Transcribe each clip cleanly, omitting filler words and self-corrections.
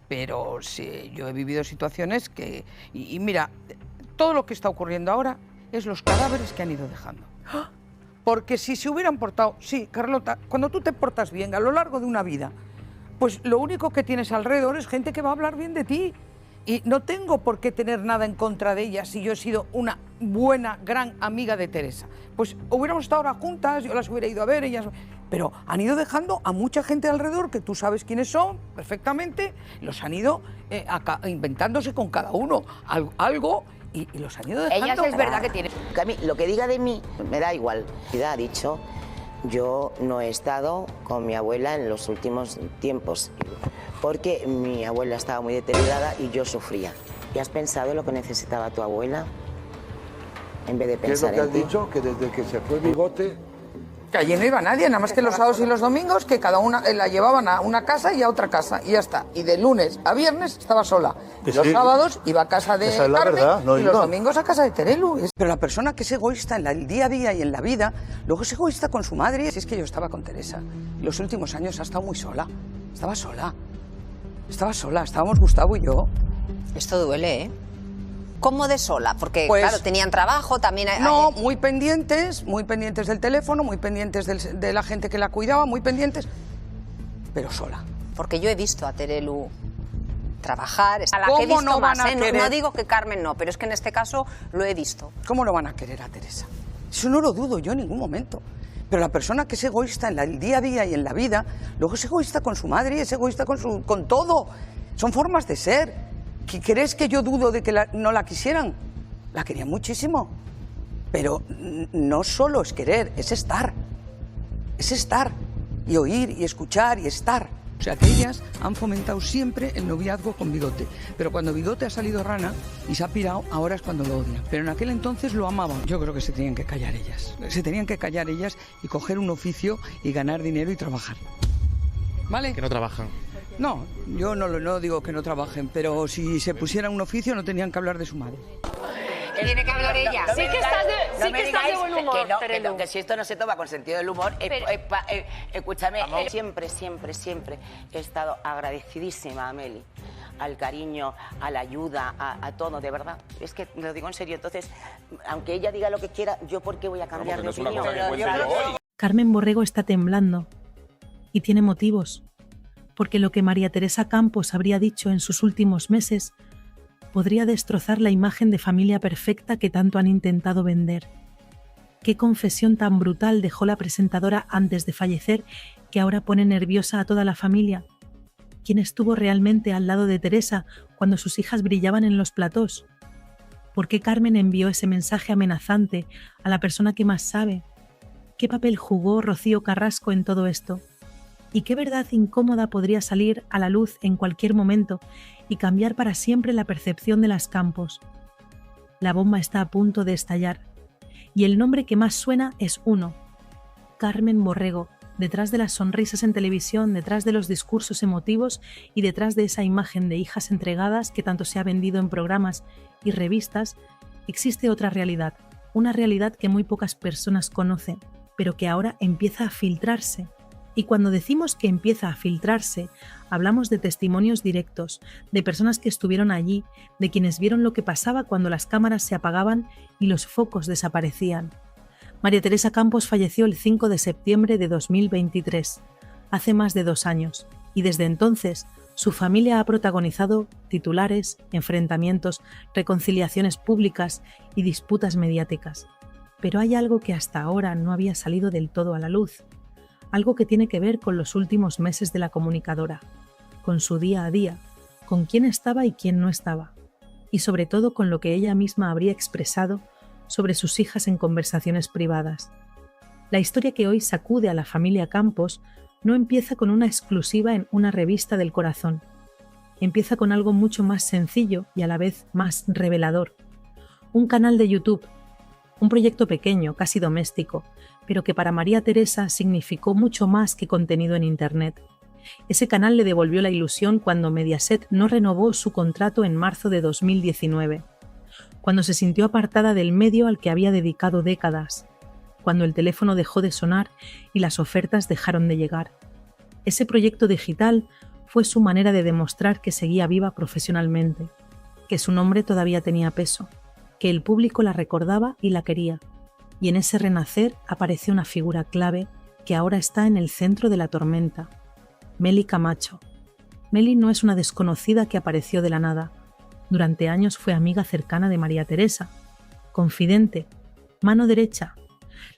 pero sí, yo he vivido situaciones que... Y mira, todo lo que está ocurriendo ahora es los cadáveres que han ido dejando. Porque si se hubieran portado... Sí, Carlota, cuando tú te portas bien a lo largo de una vida, pues lo único que tienes alrededor es gente que va a hablar bien de ti. Y no tengo por qué tener nada en contra de ella si yo he sido una buena, gran amiga de Teresa. Pues hubiéramos estado ahora juntas, yo las hubiera ido a ver, ellas... Pero han ido dejando a mucha gente alrededor, que tú sabes quiénes son perfectamente, los han ido inventándose con cada uno algo y los han ido dejando. Ellas es verdad que tienen... A mí, lo que diga de mí, me da igual. Ha dicho, yo no he estado con mi abuela en los últimos tiempos, porque mi abuela estaba muy deteriorada y yo sufría. ¿Y has pensado lo que necesitaba tu abuela? En vez de pensar en ti. ¿Qué es lo que has dicho? Que desde que se fue Bigote... Que allí no iba nadie, nada más que los sábados y los domingos, que cada una la llevaban a una casa y a otra casa, y ya está. Y de lunes a viernes estaba sola. Y los sábados iba a casa de Carmen y los domingos a casa de Terelu. Pero la persona que es egoísta en el día a día y en la vida, luego es egoísta con su madre. Si es que yo estaba con Teresa. Los últimos años ha estado muy sola. Estaba sola. Estábamos Gustavo y yo. Esto duele, ¿eh? ¿Cómo de sola? Porque, pues, claro, tenían trabajo, también... No, muy pendientes del teléfono, muy pendientes de la gente que la cuidaba, muy pendientes, pero sola. Porque yo he visto a Terelu trabajar, a la ¿Cómo que he visto no más, van a querer? No digo que Carmen no, pero es que en este caso lo he visto. ¿Cómo no van a querer a Teresa? Eso no lo dudo yo en ningún momento. Pero la persona que es egoísta en el día a día y en la vida, luego es egoísta con su madre, es egoísta con todo. Son formas de ser. ¿Crees que yo dudo de que no la quisieran? La querían muchísimo. Pero no solo es querer, es estar. Es estar. Y oír, y escuchar, y estar. O sea, que ellas han fomentado siempre el noviazgo con Bigote. Pero cuando Bigote ha salido rana y se ha pirado, ahora es cuando lo odian. Pero en aquel entonces lo amaban. Yo creo que se tenían que callar ellas. Se tenían que callar ellas y coger un oficio y ganar dinero y trabajar. ¿Vale? Que no trabajan. No, yo no digo que no trabajen, pero si se pusieran un oficio no tenían que hablar de su madre. Tiene que hablar ella. Sí que estás de buen humor, Terelu. Que si esto no se toma con sentido del humor, escúchame, siempre he estado agradecidísima a Meli, al cariño, a la ayuda, a todo, de verdad. Es que lo digo en serio, entonces, aunque ella diga lo que quiera, ¿yo por qué voy a cambiar de opinión? Carmen Borrego está temblando y tiene motivos. Porque lo que María Teresa Campos habría dicho en sus últimos meses podría destrozar la imagen de familia perfecta que tanto han intentado vender. Qué confesión tan brutal dejó la presentadora antes de fallecer que ahora pone nerviosa a toda la familia. ¿Quién estuvo realmente al lado de Teresa cuando sus hijas brillaban en los platós? ¿Por qué Carmen envió ese mensaje amenazante a la persona que más sabe? ¿Qué papel jugó Rocío Carrasco en todo esto? ¿Y qué verdad incómoda podría salir a la luz en cualquier momento y cambiar para siempre la percepción de las Campos? La bomba está a punto de estallar, y el nombre que más suena es uno: Carmen Borrego, detrás de las sonrisas en televisión, detrás de los discursos emotivos y detrás de esa imagen de hijas entregadas que tanto se ha vendido en programas y revistas, existe otra realidad, una realidad que muy pocas personas conocen, pero que ahora empieza a filtrarse. Y cuando decimos que empieza a filtrarse, hablamos de testimonios directos, de personas que estuvieron allí, de quienes vieron lo que pasaba cuando las cámaras se apagaban y los focos desaparecían. María Teresa Campos falleció el 5 de septiembre de 2023, hace más de 2 años, y desde entonces su familia ha protagonizado titulares, enfrentamientos, reconciliaciones públicas y disputas mediáticas. Pero hay algo que hasta ahora no había salido del todo a la luz. Algo que tiene que ver con los últimos meses de la comunicadora, con su día a día, con quién estaba y quién no estaba, y sobre todo con lo que ella misma habría expresado sobre sus hijas en conversaciones privadas. La historia que hoy sacude a la familia Campos no empieza con una exclusiva en una revista del corazón. Empieza con algo mucho más sencillo y a la vez más revelador. Un canal de YouTube, un proyecto pequeño, casi doméstico, pero que para María Teresa significó mucho más que contenido en Internet. Ese canal le devolvió la ilusión cuando Mediaset no renovó su contrato en marzo de 2019, cuando se sintió apartada del medio al que había dedicado décadas, cuando el teléfono dejó de sonar y las ofertas dejaron de llegar. Ese proyecto digital fue su manera de demostrar que seguía viva profesionalmente, que su nombre todavía tenía peso, que el público la recordaba y la quería, y en ese renacer apareció una figura clave que ahora está en el centro de la tormenta, Meli Camacho. Meli no es una desconocida que apareció de la nada. Durante años fue amiga cercana de María Teresa, confidente, mano derecha,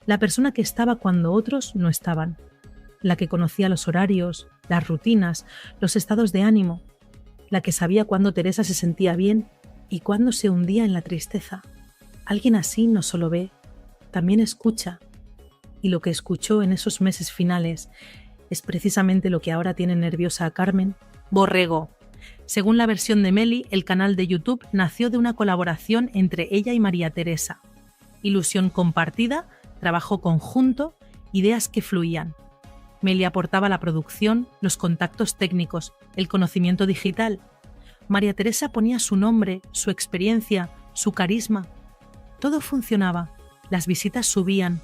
la persona que estaba cuando otros no estaban, la que conocía los horarios, las rutinas, los estados de ánimo, la que sabía cuándo Teresa se sentía bien y cuándo se hundía en la tristeza. Alguien así no solo ve, también escucha, y lo que escuchó en esos meses finales es precisamente lo que ahora tiene nerviosa a Carmen Borrego. Según la versión de Meli, el canal de YouTube nació de una colaboración entre ella y María Teresa. Ilusión compartida, trabajo conjunto, ideas que fluían. Meli aportaba la producción, los contactos técnicos, el conocimiento digital. María Teresa ponía su nombre, su experiencia, su carisma. Todo funcionaba, las visitas subían,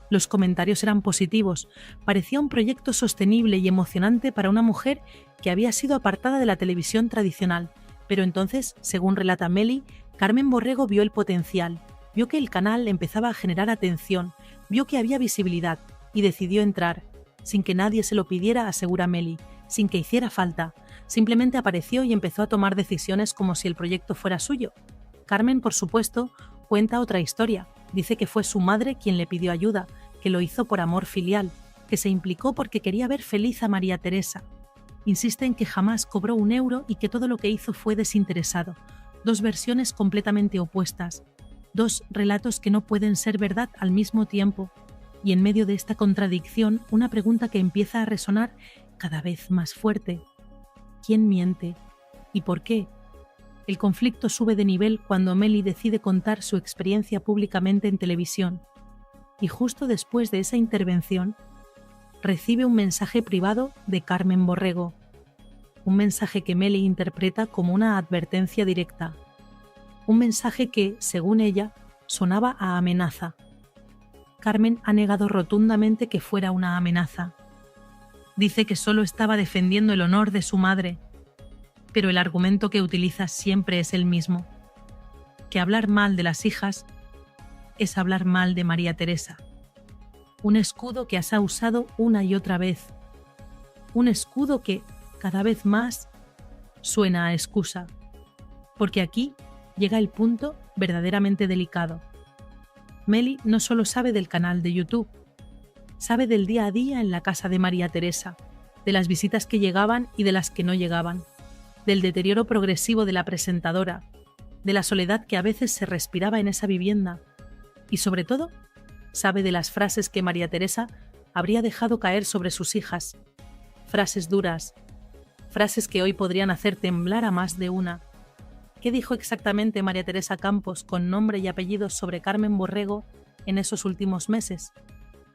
los comentarios eran positivos, parecía un proyecto sostenible y emocionante para una mujer que había sido apartada de la televisión tradicional. Pero entonces, según relata Meli, Carmen Borrego vio el potencial, vio que el canal empezaba a generar atención, vio que había visibilidad y decidió entrar, sin que nadie se lo pidiera, asegura Meli, sin que hiciera falta. Simplemente apareció y empezó a tomar decisiones como si el proyecto fuera suyo. Carmen, por supuesto, cuenta otra historia. Dice que fue su madre quien le pidió ayuda, que lo hizo por amor filial, que se implicó porque quería ver feliz a María Teresa. Insiste en que jamás cobró un euro y que todo lo que hizo fue desinteresado. Dos versiones completamente opuestas. Dos relatos que no pueden ser verdad al mismo tiempo. Y en medio de esta contradicción, una pregunta que empieza a resonar cada vez más fuerte. ¿Quién miente? ¿Y por qué? El conflicto sube de nivel cuando Meli decide contar su experiencia públicamente en televisión. Y justo después de esa intervención, recibe un mensaje privado de Carmen Borrego. Un mensaje que Meli interpreta como una advertencia directa. Un mensaje que, según ella, sonaba a amenaza. Carmen ha negado rotundamente que fuera una amenaza. Dice que solo estaba defendiendo el honor de su madre, pero el argumento que utiliza siempre es el mismo, que hablar mal de las hijas es hablar mal de María Teresa. Un escudo que has usado una y otra vez. Un escudo que, cada vez más, suena a excusa. Porque aquí llega el punto verdaderamente delicado. Meli no solo sabe del canal de YouTube, sabe del día a día en la casa de María Teresa, de las visitas que llegaban y de las que no llegaban, del deterioro progresivo de la presentadora, de la soledad que a veces se respiraba en esa vivienda y, sobre todo, sabe de las frases que María Teresa habría dejado caer sobre sus hijas, frases duras, frases que hoy podrían hacer temblar a más de una. ¿Qué dijo exactamente María Teresa Campos con nombre y apellido sobre Carmen Borrego en esos últimos meses?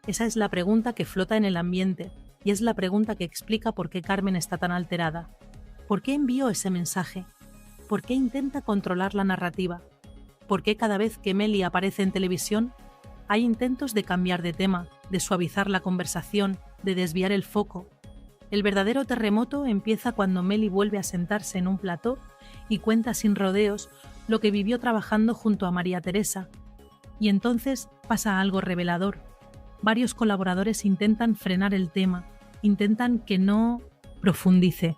Esa es la pregunta que flota en el ambiente y es la pregunta que explica por qué Carmen está tan alterada. ¿Por qué envió ese mensaje? ¿Por qué intenta controlar la narrativa? ¿Por qué cada vez que Meli aparece en televisión hay intentos de cambiar de tema, de suavizar la conversación, de desviar el foco? El verdadero terremoto empieza cuando Meli vuelve a sentarse en un plató y cuenta sin rodeos lo que vivió trabajando junto a María Teresa. Y entonces pasa algo revelador. Varios colaboradores intentan frenar el tema, intentan que no profundice,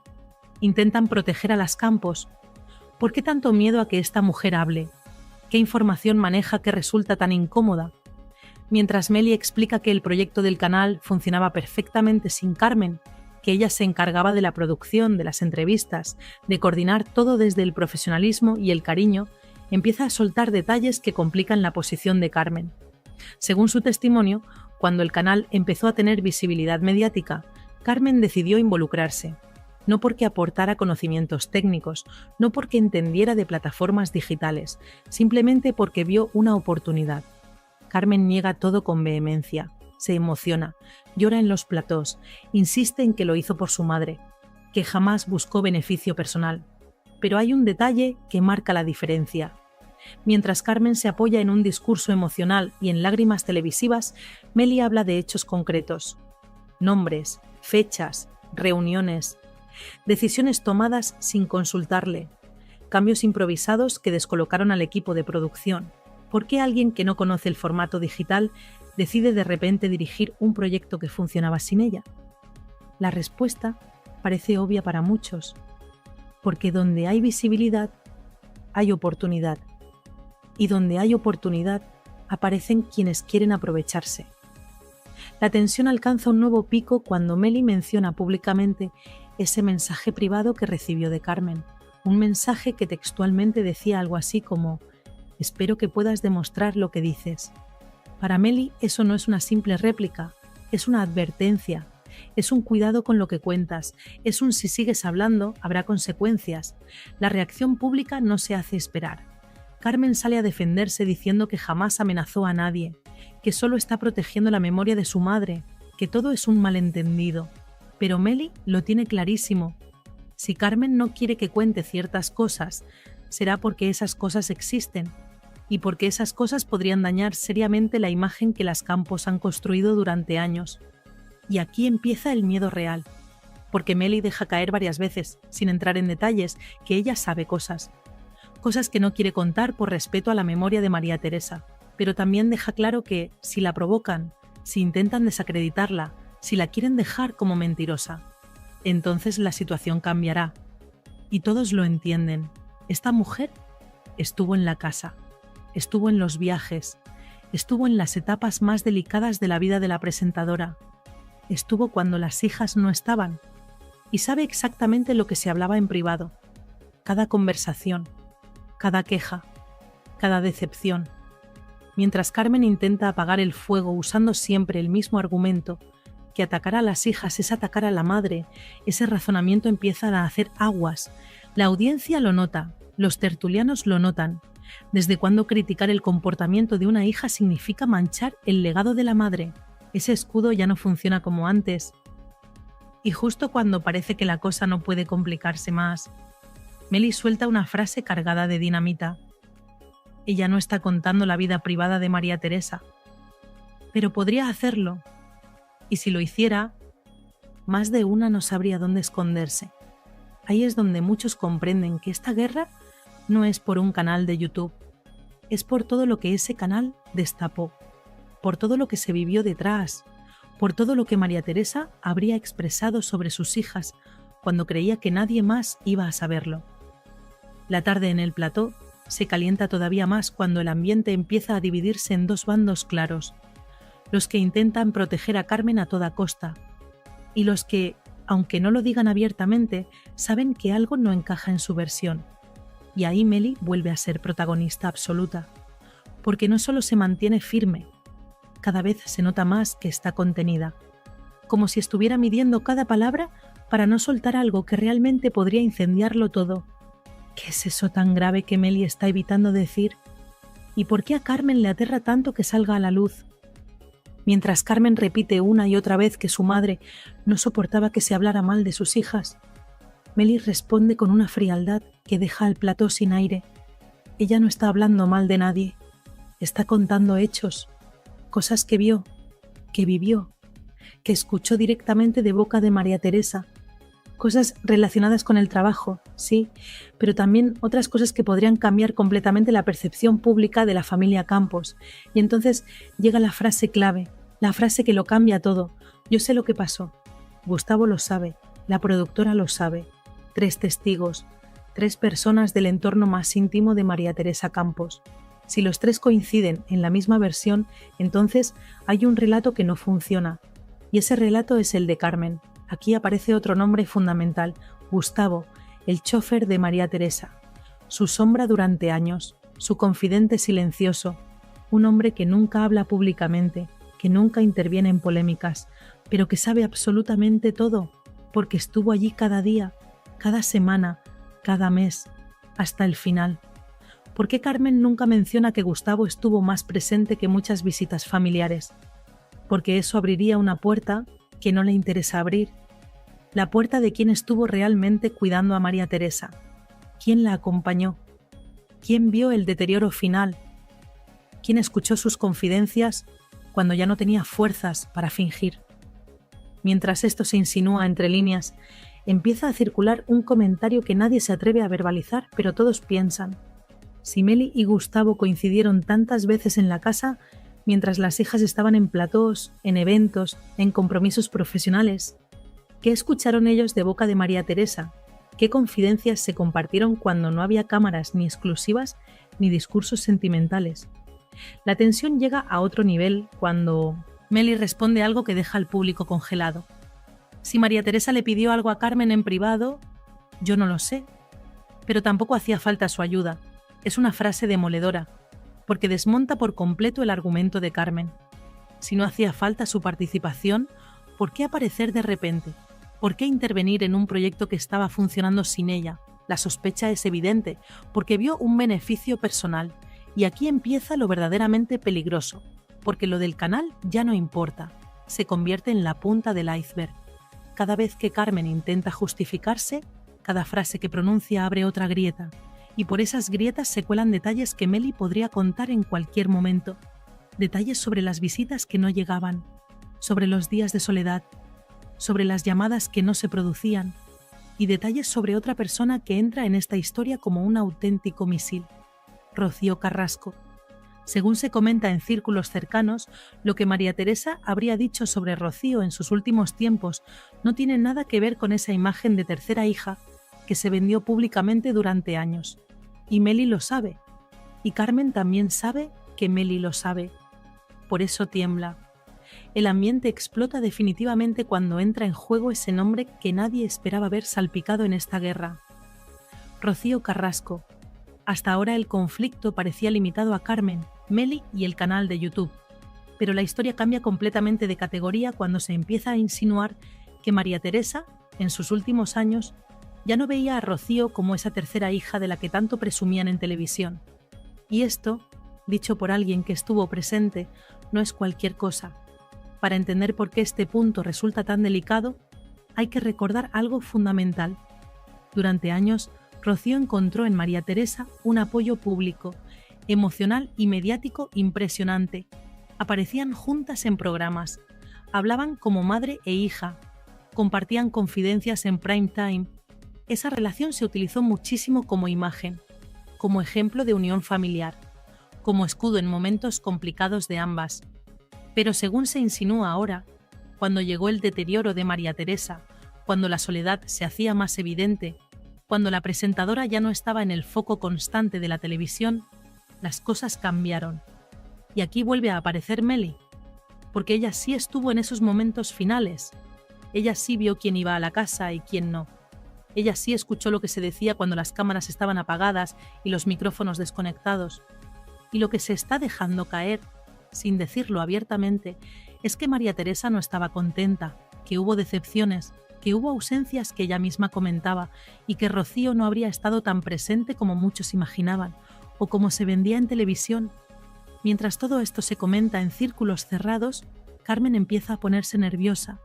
intentan proteger a las Campos. ¿Por qué tanto miedo a que esta mujer hable? ¿Qué información maneja que resulta tan incómoda? Mientras Meli explica que el proyecto del canal funcionaba perfectamente sin Carmen, que ella se encargaba de la producción, de las entrevistas, de coordinar todo desde el profesionalismo y el cariño, empieza a soltar detalles que complican la posición de Carmen. Según su testimonio, cuando el canal empezó a tener visibilidad mediática, Carmen decidió involucrarse. No porque aportara conocimientos técnicos, no porque entendiera de plataformas digitales, simplemente porque vio una oportunidad. Carmen niega todo con vehemencia, se emociona, llora en los platós, insiste en que lo hizo por su madre, que jamás buscó beneficio personal. Pero hay un detalle que marca la diferencia. Mientras Carmen se apoya en un discurso emocional y en lágrimas televisivas, Meli habla de hechos concretos. Nombres, fechas, reuniones. decisiones tomadas sin consultarle, cambios improvisados que descolocaron al equipo de producción. ¿Por qué alguien que no conoce el formato digital decide de repente dirigir un proyecto que funcionaba sin ella? La respuesta parece obvia para muchos, porque donde hay visibilidad, hay oportunidad, y donde hay oportunidad, aparecen quienes quieren aprovecharse. La tensión alcanza un nuevo pico cuando Meli menciona públicamente ese mensaje privado que recibió de Carmen, un mensaje que textualmente decía algo así como: «Espero que puedas demostrar lo que dices». Para Meli eso no es una simple réplica, es una advertencia, es un cuidado con lo que cuentas, es un si sigues hablando habrá consecuencias. La reacción pública no se hace esperar. Carmen sale a defenderse diciendo que jamás amenazó a nadie, que solo está protegiendo la memoria de su madre, que todo es un malentendido. Pero Meli lo tiene clarísimo. Si Carmen no quiere que cuente ciertas cosas, será porque esas cosas existen, y porque esas cosas podrían dañar seriamente la imagen que las Campos han construido durante años. Y aquí empieza el miedo real, porque Meli deja caer varias veces, sin entrar en detalles, que ella sabe cosas que no quiere contar por respeto a la memoria de María Teresa, pero también deja claro que, si la provocan, si intentan desacreditarla, si la quieren dejar como mentirosa, entonces la situación cambiará. Y todos lo entienden. Esta mujer estuvo en la casa, estuvo en los viajes, estuvo en las etapas más delicadas de la vida de la presentadora, estuvo cuando las hijas no estaban, y sabe exactamente lo que se hablaba en privado, cada conversación, cada queja, cada decepción. Mientras Carmen intenta apagar el fuego usando siempre el mismo argumento, que atacar a las hijas es atacar a la madre, ese razonamiento empieza a hacer aguas. La audiencia lo nota, los tertulianos lo notan. ¿Desde cuándo criticar el comportamiento de una hija significa manchar el legado de la madre? Ese escudo ya no funciona como antes. Y justo cuando parece que la cosa no puede complicarse más, Meli suelta una frase cargada de dinamita. Ella no está contando la vida privada de María Teresa, pero podría hacerlo, y si lo hiciera, más de una no sabría dónde esconderse. Ahí es donde muchos comprenden que esta guerra no es por un canal de YouTube, es por todo lo que ese canal destapó, por todo lo que se vivió detrás, por todo lo que María Teresa habría expresado sobre sus hijas cuando creía que nadie más iba a saberlo. La tarde en el plató se calienta todavía más cuando el ambiente empieza a dividirse en dos bandos claros, los que intentan proteger a Carmen a toda costa, y los que, aunque no lo digan abiertamente, saben que algo no encaja en su versión. Y ahí Meli vuelve a ser protagonista absoluta, porque no solo se mantiene firme, cada vez se nota más que está contenida, como si estuviera midiendo cada palabra para no soltar algo que realmente podría incendiarlo todo. ¿Qué es eso tan grave que Meli está evitando decir? ¿Y por qué a Carmen le aterra tanto que salga a la luz? Mientras Carmen repite una y otra vez que su madre no soportaba que se hablara mal de sus hijas, Meli responde con una frialdad que deja al plató sin aire. Ella no está hablando mal de nadie, está contando hechos, cosas que vio, que vivió, que escuchó directamente de boca de María Teresa, cosas relacionadas con el trabajo, sí, pero también otras cosas que podrían cambiar completamente la percepción pública de la familia Campos. Y entonces llega la frase clave, la frase que lo cambia todo. Yo sé lo que pasó, Gustavo lo sabe, la productora lo sabe, 3 testigos, 3 personas del entorno más íntimo de María Teresa Campos. Si los 3 coinciden en la misma versión, entonces hay un relato que no funciona, y ese relato es el de Carmen. Aquí aparece otro nombre fundamental, Gustavo, el chofer de María Teresa, su sombra durante años, su confidente silencioso, un hombre que nunca habla públicamente, que nunca interviene en polémicas, pero que sabe absolutamente todo, porque estuvo allí cada día, cada semana, cada mes, hasta el final. ¿Por qué Carmen nunca menciona que Gustavo estuvo más presente que muchas visitas familiares? Porque eso abriría una puerta que no le interesa abrir. La puerta de quien estuvo realmente cuidando a María Teresa. ¿Quién la acompañó? ¿Quién vio el deterioro final? ¿Quién escuchó sus confidencias cuando ya no tenía fuerzas para fingir? Mientras esto se insinúa entre líneas, empieza a circular un comentario que nadie se atreve a verbalizar, pero todos piensan: si Meli y Gustavo coincidieron tantas veces en la casa, mientras las hijas estaban en platós, en eventos, en compromisos profesionales, ¿qué escucharon ellos de boca de María Teresa? ¿Qué confidencias se compartieron cuando no había cámaras ni exclusivas ni discursos sentimentales? La tensión llega a otro nivel cuando Meli responde algo que deja al público congelado. Si María Teresa le pidió algo a Carmen en privado, yo no lo sé, pero tampoco hacía falta su ayuda. Es una frase demoledora, porque desmonta por completo el argumento de Carmen. Si no hacía falta su participación, ¿por qué aparecer de repente? ¿Por qué intervenir en un proyecto que estaba funcionando sin ella? La sospecha es evidente, porque vio un beneficio personal. Y aquí empieza lo verdaderamente peligroso, porque lo del canal ya no importa, se convierte en la punta del iceberg. Cada vez que Carmen intenta justificarse, cada frase que pronuncia abre otra grieta, y por esas grietas se cuelan detalles que Meli podría contar en cualquier momento. Detalles sobre las visitas que no llegaban, sobre los días de soledad, sobre las llamadas que no se producían, y detalles sobre otra persona que entra en esta historia como un auténtico misil: Rocío Carrasco. Según se comenta en círculos cercanos, lo que María Teresa habría dicho sobre Rocío en sus últimos tiempos no tiene nada que ver con esa imagen de tercera hija que se vendió públicamente durante años. Y Meli lo sabe. Y Carmen también sabe que Meli lo sabe. Por eso tiembla. El ambiente explota definitivamente cuando entra en juego ese nombre que nadie esperaba ver salpicado en esta guerra: Rocío Carrasco. Hasta ahora el conflicto parecía limitado a Carmen, Meli y el canal de YouTube, pero la historia cambia completamente de categoría cuando se empieza a insinuar que María Teresa, en sus últimos años, ya no veía a Rocío como esa tercera hija de la que tanto presumían en televisión. Y esto, dicho por alguien que estuvo presente, no es cualquier cosa. Para entender por qué este punto resulta tan delicado, hay que recordar algo fundamental. Durante años, Rocío encontró en María Teresa un apoyo público, emocional y mediático impresionante. Aparecían juntas en programas, hablaban como madre e hija, compartían confidencias en prime time. Esa relación se utilizó muchísimo como imagen, como ejemplo de unión familiar, como escudo en momentos complicados de ambas. Pero según se insinúa ahora, cuando llegó el deterioro de María Teresa, cuando la soledad se hacía más evidente, cuando la presentadora ya no estaba en el foco constante de la televisión, las cosas cambiaron. Y aquí vuelve a aparecer Meli, porque ella sí estuvo en esos momentos finales. Ella sí vio quién iba a la casa y quién no. Ella sí escuchó lo que se decía cuando las cámaras estaban apagadas y los micrófonos desconectados. Y lo que se está dejando caer, sin decirlo abiertamente, es que María Teresa no estaba contenta, que hubo decepciones, que hubo ausencias que ella misma comentaba y que Rocío no habría estado tan presente como muchos imaginaban o como se vendía en televisión. Mientras todo esto se comenta en círculos cerrados, Carmen empieza a ponerse nerviosa,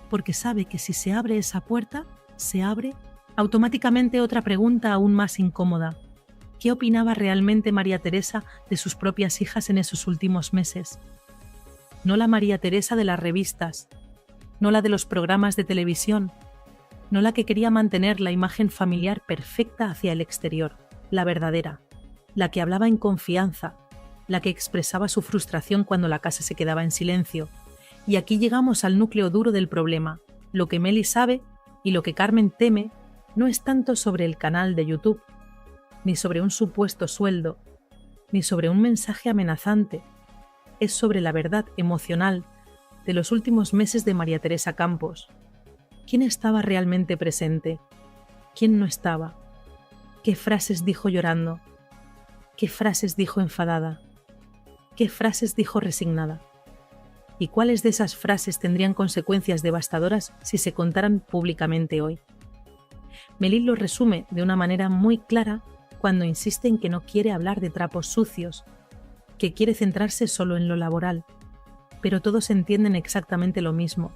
porque sabe que si se abre esa puerta, se abre automáticamente otra pregunta aún más incómoda. ¿Qué opinaba realmente María Teresa de sus propias hijas en esos últimos meses? No la María Teresa de las revistas, no la de los programas de televisión, no la que quería mantener la imagen familiar perfecta hacia el exterior, la verdadera, la que hablaba en confianza, la que expresaba su frustración cuando la casa se quedaba en silencio. Y aquí llegamos al núcleo duro del problema. Lo que Meli sabe y lo que Carmen teme no es tanto sobre el canal de YouTube, ni sobre un supuesto sueldo, ni sobre un mensaje amenazante. Es sobre la verdad emocional de los últimos meses de María Teresa Campos. ¿Quién estaba realmente presente? ¿Quién no estaba? ¿Qué frases dijo llorando? ¿Qué frases dijo enfadada? ¿Qué frases dijo resignada? ¿Y cuáles de esas frases tendrían consecuencias devastadoras si se contaran públicamente hoy? Meli lo resume de una manera muy clara cuando insiste en que no quiere hablar de trapos sucios, que quiere centrarse solo en lo laboral. Pero todos entienden exactamente lo mismo.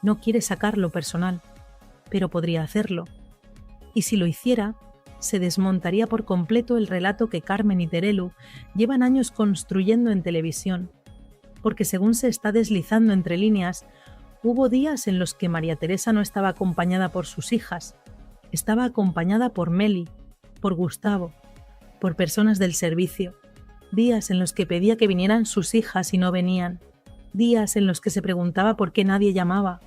No quiere sacar lo personal, pero podría hacerlo. Y si lo hiciera, se desmontaría por completo el relato que Carmen y Terelu llevan años construyendo en televisión, porque según se está deslizando entre líneas, Hubo días en los que María Teresa no estaba acompañada por sus hijas, estaba acompañada por Meli, por Gustavo, por personas del servicio. Días en los que pedía que vinieran sus hijas y no venían. Días en los que se preguntaba por qué nadie llamaba.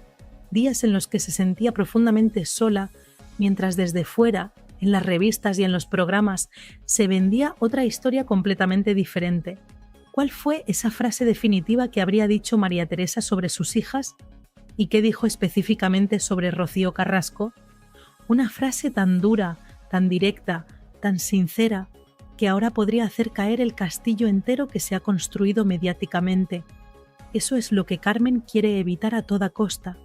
Días en los que se sentía profundamente sola, mientras desde fuera, en las revistas y en los programas, se vendía otra historia completamente diferente. ¿Cuál fue esa frase definitiva que habría dicho María Teresa sobre sus hijas? ¿Y qué dijo específicamente sobre Rocío Carrasco? Una frase tan dura, tan directa, tan sincera, que ahora podría hacer caer el castillo entero que se ha construido mediáticamente. Eso es lo que Carmen quiere evitar a toda costa,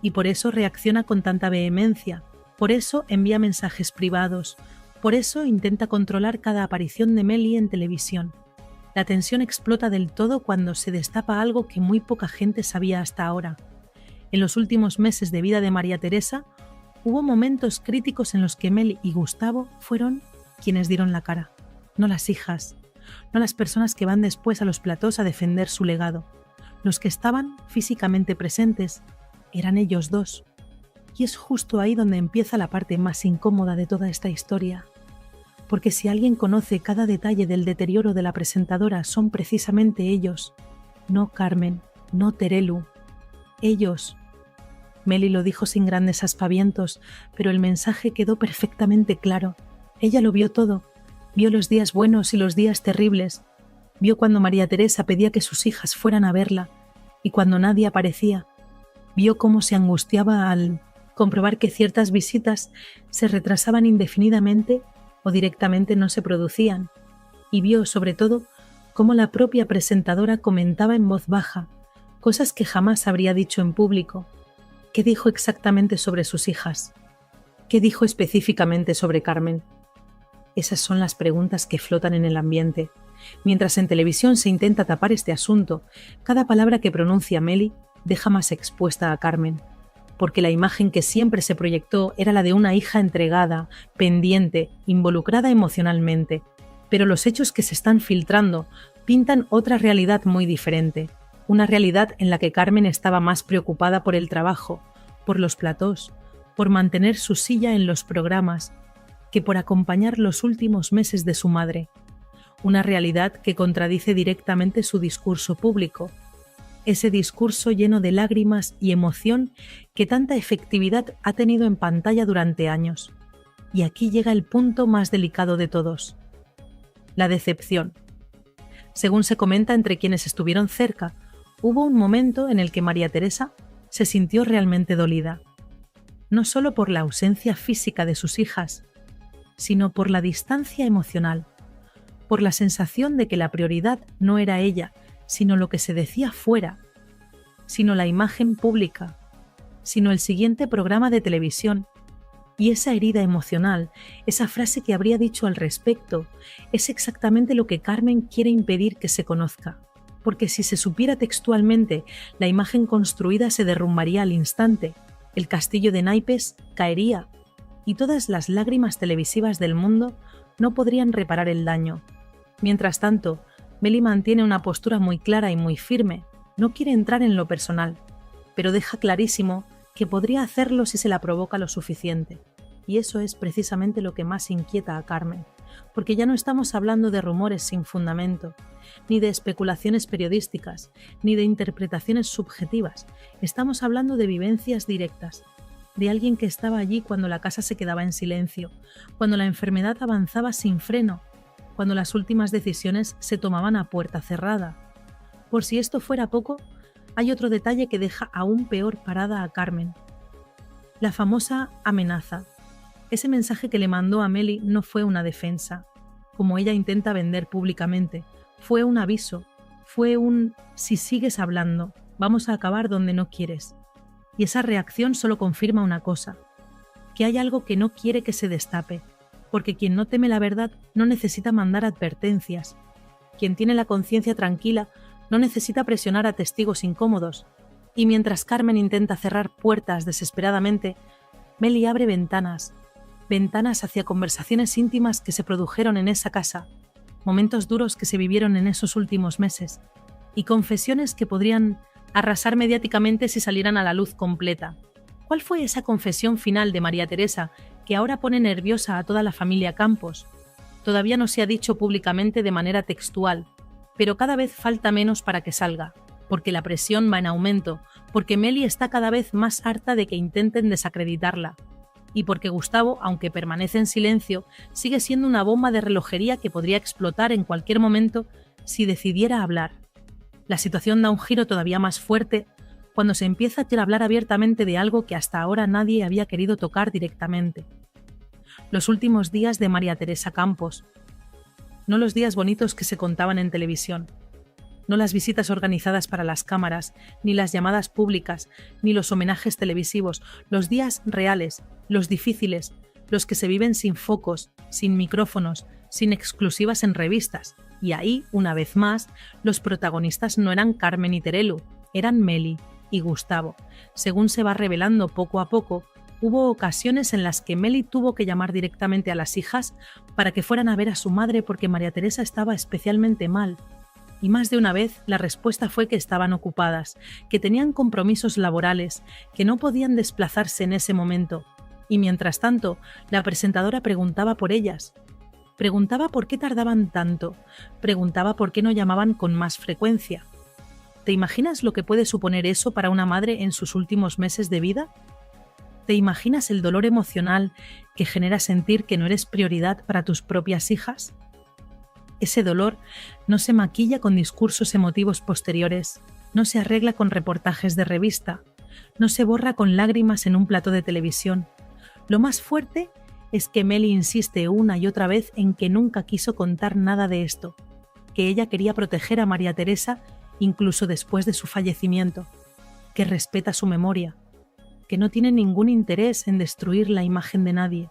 y por eso reacciona con tanta vehemencia, por eso envía mensajes privados, por eso intenta controlar cada aparición de Meli en televisión. La tensión explota del todo cuando se destapa algo que muy poca gente sabía hasta ahora. En los últimos meses de vida de María Teresa, hubo momentos críticos en los que Meli y Gustavo fueron quienes dieron la cara, no las hijas, no las personas que van después a los platós a defender su legado. Los que estaban físicamente presentes eran ellos dos. Y es justo ahí donde empieza la parte más incómoda de toda esta historia. Porque si alguien conoce cada detalle del deterioro de la presentadora son precisamente ellos, no Carmen, no Terelu, ellos. Meli lo dijo sin grandes aspavientos, pero el mensaje quedó perfectamente claro. Ella lo vio todo, vio los días buenos y los días terribles, vio cuando María Teresa pedía que sus hijas fueran a verla y cuando nadie aparecía, vio cómo se angustiaba al comprobar que ciertas visitas se retrasaban indefinidamente o directamente no se producían, y vio sobre todo cómo la propia presentadora comentaba en voz baja cosas que jamás habría dicho en público. ¿Qué dijo exactamente sobre sus hijas? ¿Qué dijo específicamente sobre Carmen? Esas son las preguntas que flotan en el ambiente. Mientras en televisión se intenta tapar este asunto, cada palabra que pronuncia Meli deja más expuesta a Carmen, porque la imagen que siempre se proyectó era la de una hija entregada, pendiente, involucrada emocionalmente. Pero los hechos que se están filtrando pintan otra realidad muy diferente, una realidad en la que Carmen estaba más preocupada por el trabajo, por los platós, por mantener su silla en los programas, que por acompañar los últimos meses de su madre. Una realidad que contradice directamente su discurso público, ese discurso lleno de lágrimas y emoción que tanta efectividad ha tenido en pantalla durante años. Y aquí llega el punto más delicado de todos: la decepción. Según se comenta entre quienes estuvieron cerca, hubo un momento en el que María Teresa se sintió realmente dolida, no solo por la ausencia física de sus hijas, sino por la distancia emocional, por la sensación de que la prioridad no era ella, sino lo que se decía fuera, sino la imagen pública, sino el siguiente programa de televisión. Y esa herida emocional, esa frase que habría dicho al respecto, es exactamente lo que Carmen quiere impedir que se conozca. Porque si se supiera textualmente, la imagen construida se derrumbaría al instante, el castillo de naipes caería, y todas las lágrimas televisivas del mundo no podrían reparar el daño. Mientras tanto, Meli mantiene una postura muy clara y muy firme. No quiere entrar en lo personal, pero deja clarísimo que podría hacerlo si se la provoca lo suficiente. Y eso es precisamente lo que más inquieta a Carmen, porque ya no estamos hablando de rumores sin fundamento, ni de especulaciones periodísticas, ni de interpretaciones subjetivas. Estamos hablando de vivencias directas, de alguien que estaba allí cuando la casa se quedaba en silencio, cuando la enfermedad avanzaba sin freno, cuando las últimas decisiones se tomaban a puerta cerrada. Por si esto fuera poco, hay otro detalle que deja aún peor parada a Carmen: la famosa amenaza. Ese mensaje que le mandó a Meli no fue una defensa, como ella intenta vender públicamente. Fue un aviso, fue un «si sigues hablando, vamos a acabar donde no quieres». Y esa reacción solo confirma una cosa: que hay algo que no quiere que se destape, porque quien no teme la verdad no necesita mandar advertencias. Quien tiene la conciencia tranquila no necesita presionar a testigos incómodos. Y mientras Carmen intenta cerrar puertas desesperadamente, Meli abre ventanas hacia conversaciones íntimas que se produjeron en esa casa, momentos duros que se vivieron en esos últimos meses, y confesiones que podrían arrasar mediáticamente si salieran a la luz completa. ¿Cuál fue esa confesión final de María Teresa que ahora pone nerviosa a toda la familia Campos? Todavía no se ha dicho públicamente de manera textual, pero cada vez falta menos para que salga, porque la presión va en aumento, porque Meli está cada vez más harta de que intenten desacreditarla, y porque Gustavo, aunque permanece en silencio, sigue siendo una bomba de relojería que podría explotar en cualquier momento si decidiera hablar. La situación da un giro todavía más fuerte cuando se empieza a hablar abiertamente de algo que hasta ahora nadie había querido tocar directamente. Los últimos días de María Teresa Campos. No los días bonitos que se contaban en televisión. No las visitas organizadas para las cámaras, ni las llamadas públicas, ni los homenajes televisivos. Los días reales, los difíciles, los que se viven sin focos, sin micrófonos, sin exclusivas en revistas. Y ahí, una vez más, los protagonistas no eran Carmen y Terelu, eran Meli y Gustavo. Según se va revelando poco a poco, hubo ocasiones en las que Meli tuvo que llamar directamente a las hijas para que fueran a ver a su madre porque María Teresa estaba especialmente mal. Y más de una vez la respuesta fue que estaban ocupadas, que tenían compromisos laborales, que no podían desplazarse en ese momento. Y mientras tanto, la presentadora preguntaba por ellas. Preguntaba por qué tardaban tanto, preguntaba por qué no llamaban con más frecuencia. ¿Te imaginas lo que puede suponer eso para una madre en sus últimos meses de vida? ¿Te imaginas el dolor emocional que genera sentir que no eres prioridad para tus propias hijas? Ese dolor no se maquilla con discursos emotivos posteriores, no se arregla con reportajes de revista, no se borra con lágrimas en un plató de televisión. Lo más fuerte es que Meli insiste una y otra vez en que nunca quiso contar nada de esto, que ella quería proteger a María Teresa incluso después de su fallecimiento, que respeta su memoria, que no tiene ningún interés en destruir la imagen de nadie.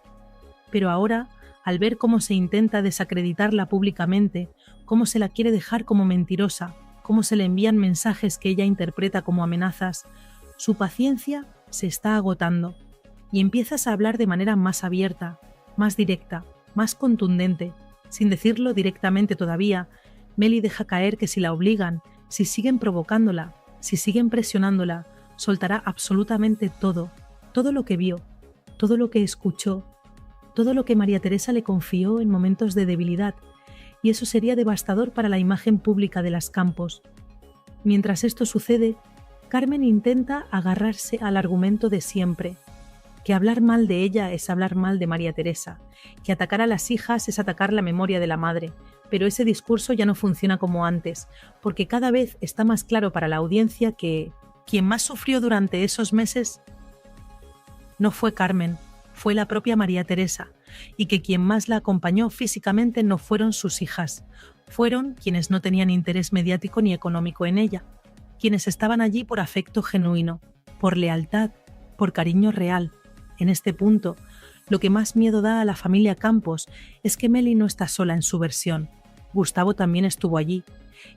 Pero ahora, al ver cómo se intenta desacreditarla públicamente, cómo se la quiere dejar como mentirosa, cómo se le envían mensajes que ella interpreta como amenazas, su paciencia se está agotando y empiezas a hablar de manera más abierta, más directa, más contundente. Sin decirlo directamente todavía, Meli deja caer que si la obligan, si siguen provocándola, si siguen presionándola, soltará absolutamente todo, todo lo que vio, todo lo que escuchó, todo lo que María Teresa le confió en momentos de debilidad, y eso sería devastador para la imagen pública de las Campos. Mientras esto sucede, Carmen intenta agarrarse al argumento de siempre, que hablar mal de ella es hablar mal de María Teresa, que atacar a las hijas es atacar la memoria de la madre, pero ese discurso ya no funciona como antes, porque cada vez está más claro para la audiencia que quien más sufrió durante esos meses no fue Carmen, fue la propia María Teresa, y que quien más la acompañó físicamente no fueron sus hijas, fueron quienes no tenían interés mediático ni económico en ella, quienes estaban allí por afecto genuino, por lealtad, por cariño real. En este punto, lo que más miedo da a la familia Campos es que Meli no está sola en su versión. Gustavo también estuvo allí,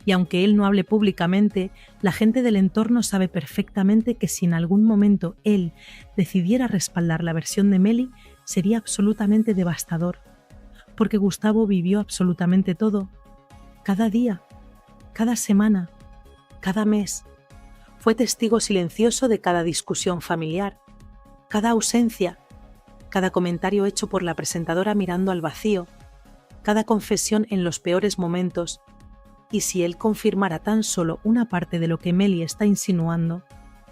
y aunque él no hable públicamente, la gente del entorno sabe perfectamente que si en algún momento él decidiera respaldar la versión de Meli, sería absolutamente devastador, porque Gustavo vivió absolutamente todo, cada día, cada semana, cada mes. Fue testigo silencioso de cada discusión familiar, cada ausencia, cada comentario hecho por la presentadora mirando al vacío, cada confesión en los peores momentos. Y si él confirmara tan solo una parte de lo que Meli está insinuando,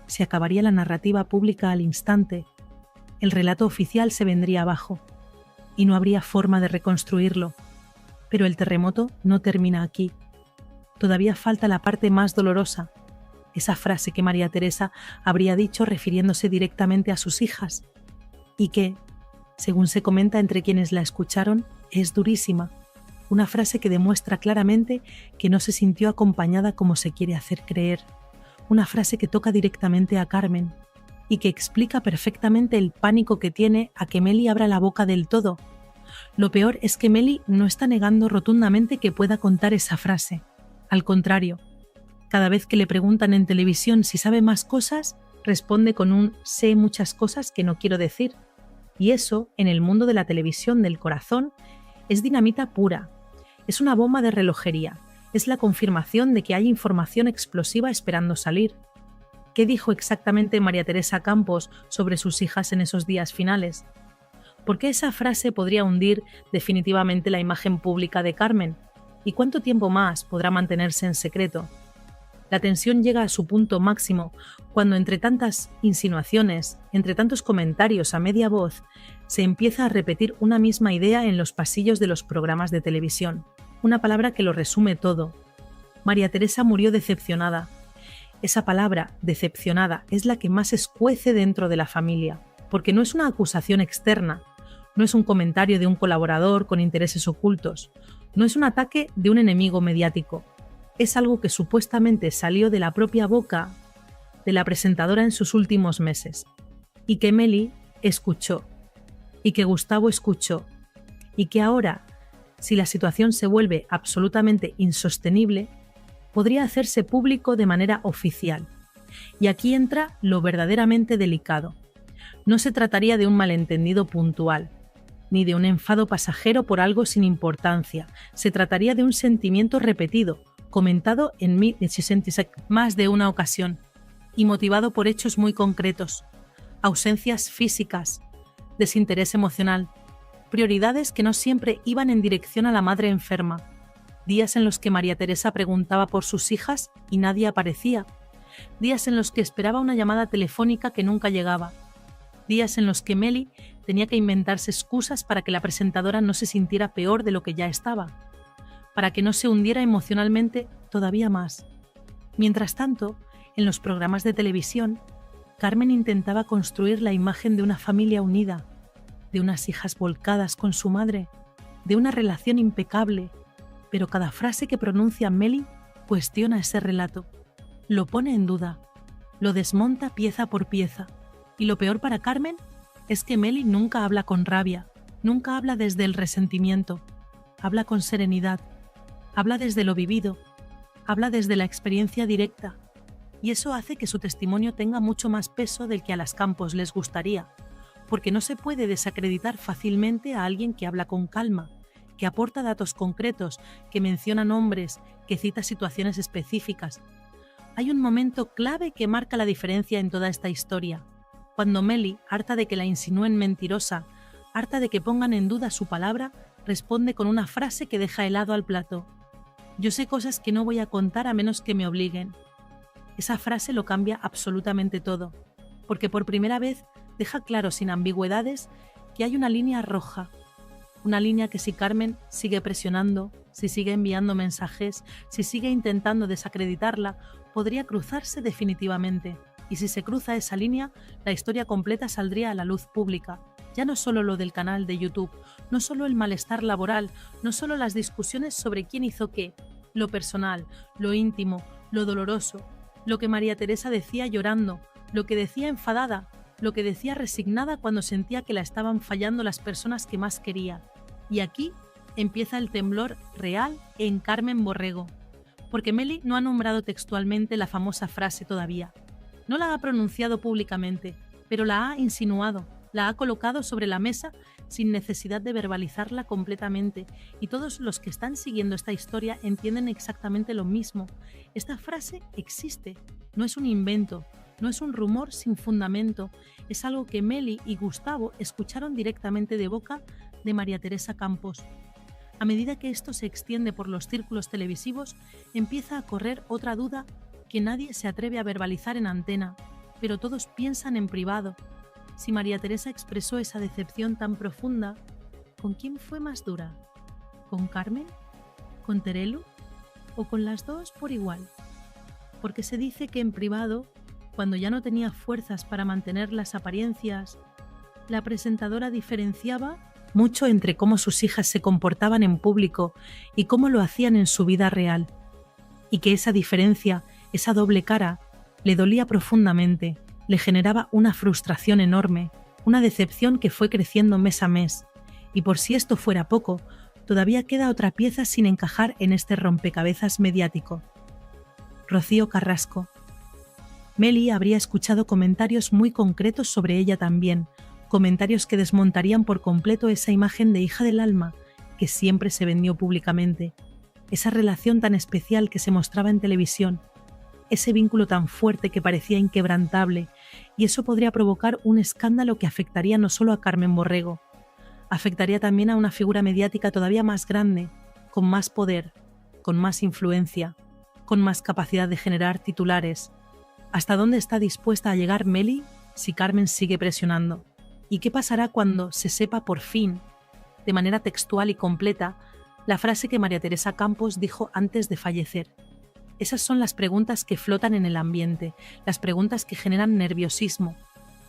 se acabaría la narrativa pública al instante, el relato oficial se vendría abajo, y no habría forma de reconstruirlo. Pero el terremoto no termina aquí. Todavía falta la parte más dolorosa, esa frase que María Teresa habría dicho refiriéndose directamente a sus hijas, y que, según se comenta entre quienes la escucharon, es durísima. Una frase que demuestra claramente que no se sintió acompañada como se quiere hacer creer. Una frase que toca directamente a Carmen y que explica perfectamente el pánico que tiene a que Meli abra la boca del todo. Lo peor es que Meli no está negando rotundamente que pueda contar esa frase. Al contrario, cada vez que le preguntan en televisión si sabe más cosas, responde con un «sé muchas cosas que no quiero decir». Y eso, en el mundo de la televisión del corazón, es dinamita pura. Es una bomba de relojería. Es la confirmación de que hay información explosiva esperando salir. ¿Qué dijo exactamente María Teresa Campos sobre sus hijas en esos días finales? ¿Por qué esa frase podría hundir definitivamente la imagen pública de Carmen? ¿Y cuánto tiempo más podrá mantenerse en secreto? La tensión llega a su punto máximo cuando entre tantas insinuaciones, entre tantos comentarios a media voz, se empieza a repetir una misma idea en los pasillos de los programas de televisión. Una palabra que lo resume todo. María Teresa murió decepcionada. Esa palabra, decepcionada, es la que más escuece dentro de la familia, porque no es una acusación externa, no es un comentario de un colaborador con intereses ocultos, no es un ataque de un enemigo mediático. Es algo que supuestamente salió de la propia boca de la presentadora en sus últimos meses, y que Meli escuchó, y que Gustavo escuchó, y que ahora, si la situación se vuelve absolutamente insostenible, podría hacerse público de manera oficial. Y aquí entra lo verdaderamente delicado. No se trataría de un malentendido puntual, ni de un enfado pasajero por algo sin importancia. Se trataría de un sentimiento repetido, comentado en más de una ocasión, y motivado por hechos muy concretos, ausencias físicas, desinterés emocional, prioridades que no siempre iban en dirección a la madre enferma, días en los que María Teresa preguntaba por sus hijas y nadie aparecía, días en los que esperaba una llamada telefónica que nunca llegaba, días en los que Meli tenía que inventarse excusas para que la presentadora no se sintiera peor de lo que ya estaba, para que no se hundiera emocionalmente todavía más. Mientras tanto, en los programas de televisión, Carmen intentaba construir la imagen de una familia unida, de unas hijas volcadas con su madre, de una relación impecable, pero cada frase que pronuncia Meli cuestiona ese relato, lo pone en duda, lo desmonta pieza por pieza. Y lo peor para Carmen es que Meli nunca habla con rabia, nunca habla desde el resentimiento, habla con serenidad, habla desde lo vivido, habla desde la experiencia directa, y eso hace que su testimonio tenga mucho más peso del que a las Campos les gustaría, porque no se puede desacreditar fácilmente a alguien que habla con calma, que aporta datos concretos, que menciona nombres, que cita situaciones específicas. Hay un momento clave que marca la diferencia en toda esta historia, cuando Meli, harta de que la insinúen mentirosa, harta de que pongan en duda su palabra, responde con una frase que deja helado al plato. Yo sé cosas que no voy a contar a menos que me obliguen. Esa frase lo cambia absolutamente todo, porque por primera vez deja claro sin ambigüedades que hay una línea roja, una línea que si Carmen sigue presionando, si sigue enviando mensajes, si sigue intentando desacreditarla, podría cruzarse definitivamente. Y si se cruza esa línea, la historia completa saldría a la luz pública. Ya no solo lo del canal de YouTube, no solo el malestar laboral, no solo las discusiones sobre quién hizo qué, lo personal, lo íntimo, lo doloroso, lo que María Teresa decía llorando, lo que decía enfadada, lo que decía resignada cuando sentía que la estaban fallando las personas que más quería. Y aquí empieza el temblor real en Carmen Borrego, porque Meli no ha nombrado textualmente la famosa frase todavía. No la ha pronunciado públicamente, pero la ha insinuado, la ha colocado sobre la mesa sin necesidad de verbalizarla completamente, y todos los que están siguiendo esta historia entienden exactamente lo mismo. Esta frase existe, no es un invento, no es un rumor sin fundamento, es algo que Meli y Gustavo escucharon directamente de boca de María Teresa Campos. A medida que esto se extiende por los círculos televisivos, empieza a correr otra duda que nadie se atreve a verbalizar en antena, pero todos piensan en privado. Si María Teresa expresó esa decepción tan profunda, ¿con quién fue más dura? ¿Con Carmen? ¿Con Terelu? ¿O con las dos por igual? Porque se dice que en privado, cuando ya no tenía fuerzas para mantener las apariencias, la presentadora diferenciaba mucho entre cómo sus hijas se comportaban en público y cómo lo hacían en su vida real, y que esa diferencia, esa doble cara, le dolía profundamente, le generaba una frustración enorme, una decepción que fue creciendo mes a mes, y por si esto fuera poco, todavía queda otra pieza sin encajar en este rompecabezas mediático. Rocío Carrasco. Meli habría escuchado comentarios muy concretos sobre ella también, comentarios que desmontarían por completo esa imagen de hija del alma que siempre se vendió públicamente, esa relación tan especial que se mostraba en televisión. ese vínculo tan fuerte que parecía inquebrantable, y eso podría provocar un escándalo que afectaría no solo a Carmen Borrego, afectaría también a una figura mediática todavía más grande, con más poder, con más influencia, con más capacidad de generar titulares. ¿Hasta dónde está dispuesta a llegar Meli si Carmen sigue presionando? ¿Y qué pasará cuando se sepa por fin, de manera textual y completa, la frase que María Teresa Campos dijo antes de fallecer? Esas son las preguntas que flotan en el ambiente, las preguntas que generan nerviosismo,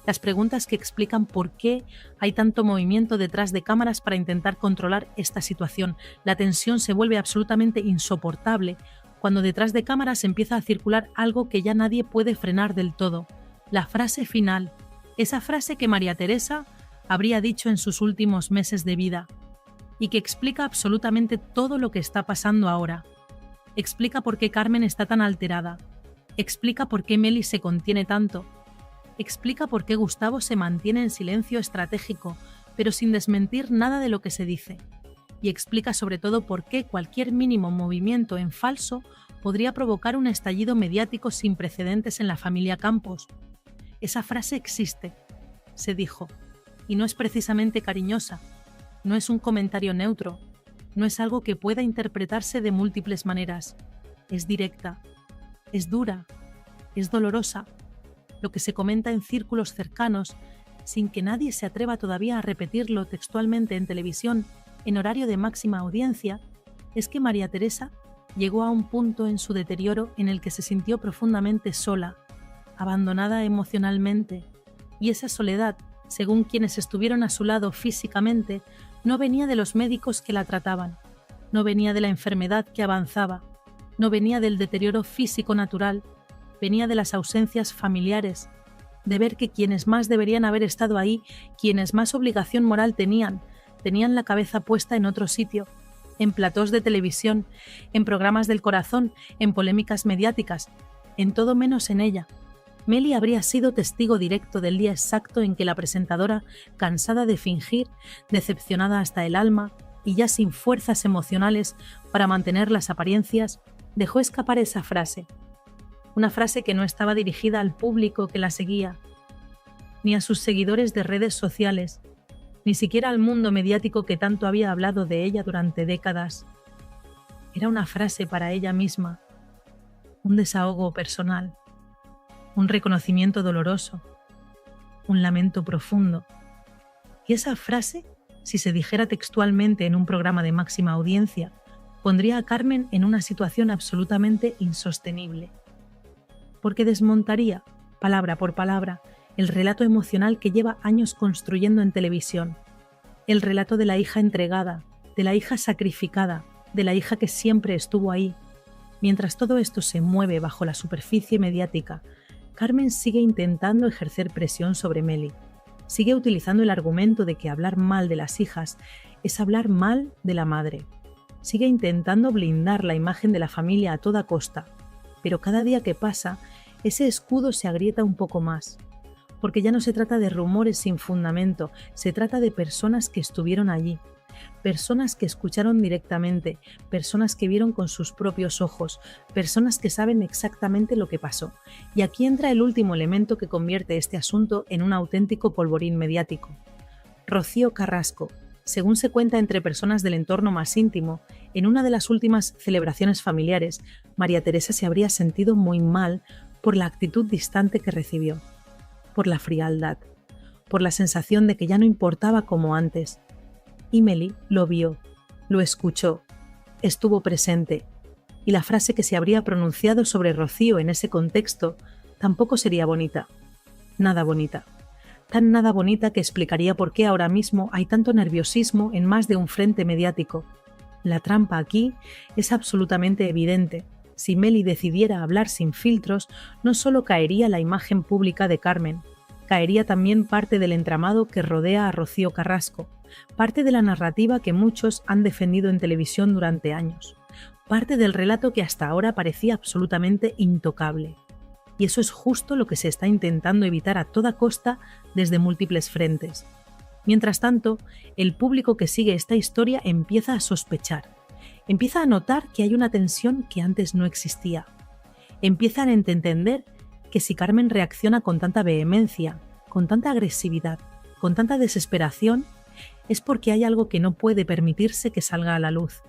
las preguntas que explican por qué hay tanto movimiento detrás de cámaras para intentar controlar esta situación. La tensión se vuelve absolutamente insoportable cuando detrás de cámaras empieza a circular algo que ya nadie puede frenar del todo. La frase final, esa frase que María Teresa habría dicho en sus últimos meses de vida y que explica absolutamente todo lo que está pasando ahora. Explica por qué Carmen está tan alterada. Explica por qué Meli se contiene tanto. Explica por qué Gustavo se mantiene en silencio estratégico, pero sin desmentir nada de lo que se dice. Y explica sobre todo por qué cualquier mínimo movimiento en falso podría provocar un estallido mediático sin precedentes en la familia Campos. Esa frase existe, se dijo, y no es precisamente cariñosa, no es un comentario neutro, no es algo que pueda interpretarse de múltiples maneras. Es directa, es dura, es dolorosa. Lo que se comenta en círculos cercanos, sin que nadie se atreva todavía a repetirlo textualmente en televisión, en horario de máxima audiencia, es que María Teresa llegó a un punto en su deterioro en el que se sintió profundamente sola, abandonada emocionalmente, y esa soledad, según quienes estuvieron a su lado físicamente, no venía de los médicos que la trataban, no venía de la enfermedad que avanzaba, no venía del deterioro físico natural, venía de las ausencias familiares, de ver que quienes más deberían haber estado ahí, quienes más obligación moral tenían la cabeza puesta en otro sitio, en platós de televisión, en programas del corazón, en polémicas mediáticas, en todo menos en ella. Meli habría sido testigo directo del día exacto en que la presentadora, cansada de fingir, decepcionada hasta el alma y ya sin fuerzas emocionales para mantener las apariencias, dejó escapar esa frase. Una frase que no estaba dirigida al público que la seguía, ni a sus seguidores de redes sociales, ni siquiera al mundo mediático que tanto había hablado de ella durante décadas. Era una frase para ella misma, un desahogo personal, un reconocimiento doloroso, un lamento profundo. Y esa frase, si se dijera textualmente en un programa de máxima audiencia, pondría a Carmen en una situación absolutamente insostenible, porque desmontaría, palabra por palabra, el relato emocional que lleva años construyendo en televisión, el relato de la hija entregada, de la hija sacrificada, de la hija que siempre estuvo ahí. Mientras todo esto se mueve bajo la superficie mediática, Carmen sigue intentando ejercer presión sobre Meli. Sigue utilizando el argumento de que hablar mal de las hijas es hablar mal de la madre. Sigue intentando blindar la imagen de la familia a toda costa, pero cada día que pasa, ese escudo se agrieta un poco más, porque ya no se trata de rumores sin fundamento, se trata de personas que estuvieron allí, personas que escucharon directamente, personas que vieron con sus propios ojos, personas que saben exactamente lo que pasó. Y aquí entra el último elemento que convierte este asunto en un auténtico polvorín mediático. Rocío Carrasco, según se cuenta entre personas del entorno más íntimo, en una de las últimas celebraciones familiares, María Teresa se habría sentido muy mal por la actitud distante que recibió, por la frialdad, por la sensación de que ya no importaba como antes. Y Meli lo vio, lo escuchó, estuvo presente, y la frase que se habría pronunciado sobre Rocío en ese contexto tampoco sería bonita, nada bonita. Tan nada bonita que explicaría por qué ahora mismo hay tanto nerviosismo en más de un frente mediático. La trampa aquí es absolutamente evidente. Si Meli decidiera hablar sin filtros, no solo caería la imagen pública de Carmen, caería también parte del entramado que rodea a Rocío Carrasco, parte de la narrativa que muchos han defendido en televisión durante años, parte del relato que hasta ahora parecía absolutamente intocable. Y eso es justo lo que se está intentando evitar a toda costa desde múltiples frentes. Mientras tanto, el público que sigue esta historia empieza a sospechar, empieza a notar que hay una tensión que antes no existía. empiezan a entender que si Carmen reacciona con tanta vehemencia, con tanta agresividad, con tanta desesperación, es porque hay algo que no puede permitirse que salga a la luz,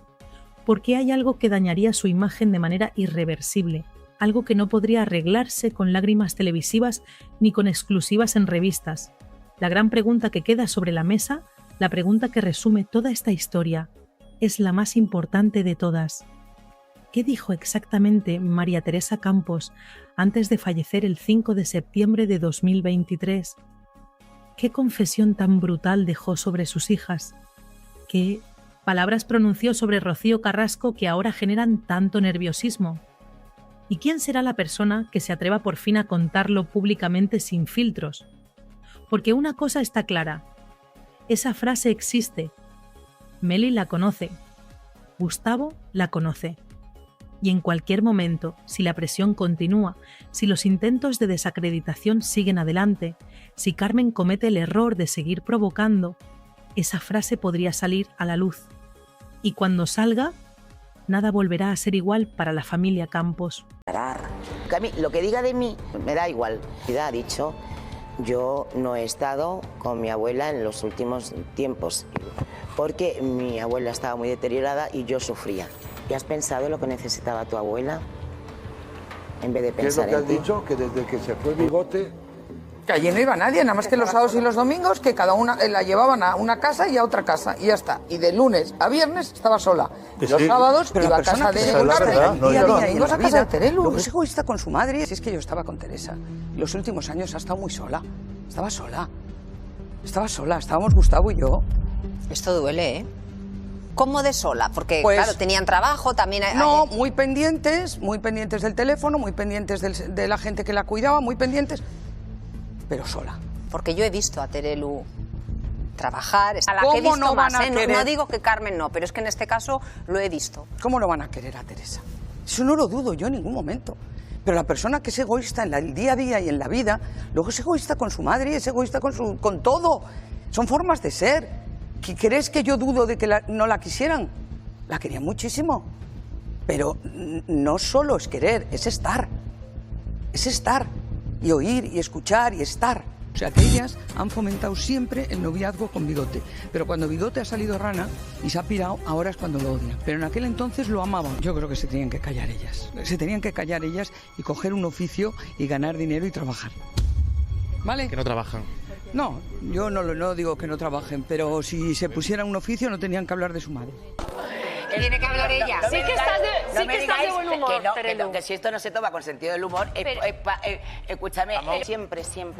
porque hay algo que dañaría su imagen de manera irreversible, algo que no podría arreglarse con lágrimas televisivas ni con exclusivas en revistas. La gran pregunta que queda sobre la mesa, la pregunta que resume toda esta historia, es la más importante de todas. ¿Qué dijo exactamente María Teresa Campos antes de fallecer el 5 de septiembre de 2023? ¿Qué confesión tan brutal dejó sobre sus hijas? ¿Qué palabras pronunció sobre Rocío Carrasco que ahora generan tanto nerviosismo? ¿Y quién será la persona que se atreva por fin a contarlo públicamente sin filtros? Porque una cosa está clara. Esa frase existe. Meli la conoce. Gustavo la conoce. Y en cualquier momento, si la presión continúa, si los intentos de desacreditación siguen adelante, si Carmen comete el error de seguir provocando, esa frase podría salir a la luz. Y cuando salga, nada volverá a ser igual para la familia Campos. Que a mí, lo que diga de mí, me da igual. Ya ha dicho, yo no he estado con mi abuela en los últimos tiempos, porque mi abuela estaba muy deteriorada y yo sufría. ¿Y has pensado en lo que necesitaba tu abuela? En vez de pensar en ti. ¿Qué es lo que has dicho? Que desde que se fue Bigote... Que allí no iba nadie, nada más que los sábados y los domingos, que cada una la llevaban a una casa y a otra casa, y ya está. Y de lunes a viernes estaba sola. Y los sábados iba a casa de Carmen y los domingos a casa de Terelu. Luego es egoísta con su madre. Si es que yo estaba con Teresa. Los últimos años ha estado muy sola. Estaba sola. Estábamos Gustavo y yo. Esto duele, ¿eh? ¿Cómo de sola? Porque, Pues, claro, tenían trabajo, también... No, muy pendientes del teléfono, muy pendientes de la gente que la cuidaba, muy pendientes, pero sola. Porque yo he visto a Terelu trabajar, a la ¿Cómo que he visto no van más, a ¿eh? querer? No digo que Carmen no, pero es que en este caso lo he visto. ¿Cómo lo van a querer a Teresa? Eso no lo dudo yo en ningún momento. Pero la persona que es egoísta en el día a día y en la vida, luego es egoísta con su madre y es egoísta con todo. Son formas de ser. ¿Crees que yo dudo de que no la quisieran? La querían muchísimo. Pero no solo es querer, es estar. Es estar. Y oír, y escuchar, y estar. O sea que ellas han fomentado siempre el noviazgo con Bigote. Pero cuando Bigote ha salido rana y se ha pirado, ahora es cuando lo odian. Pero en aquel entonces lo amaban. Yo creo que se tenían que callar ellas. Se tenían que callar ellas y coger un oficio y ganar dinero y trabajar. ¿Vale? Que no trabajan. No, yo no digo que no trabajen, pero si se pusieran un oficio no tenían que hablar de su madre. Tiene que hablar ella. Sí que estás de buen humor, Terelu. Que si esto no se toma con sentido del humor, escúchame,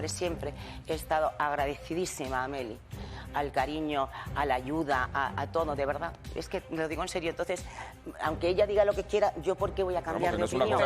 siempre he estado agradecidísima a Meli, al cariño, a la ayuda, a todo, de verdad. Es que lo digo en serio, entonces, aunque ella diga lo que quiera, ¿yo por qué voy a cambiar de opinión?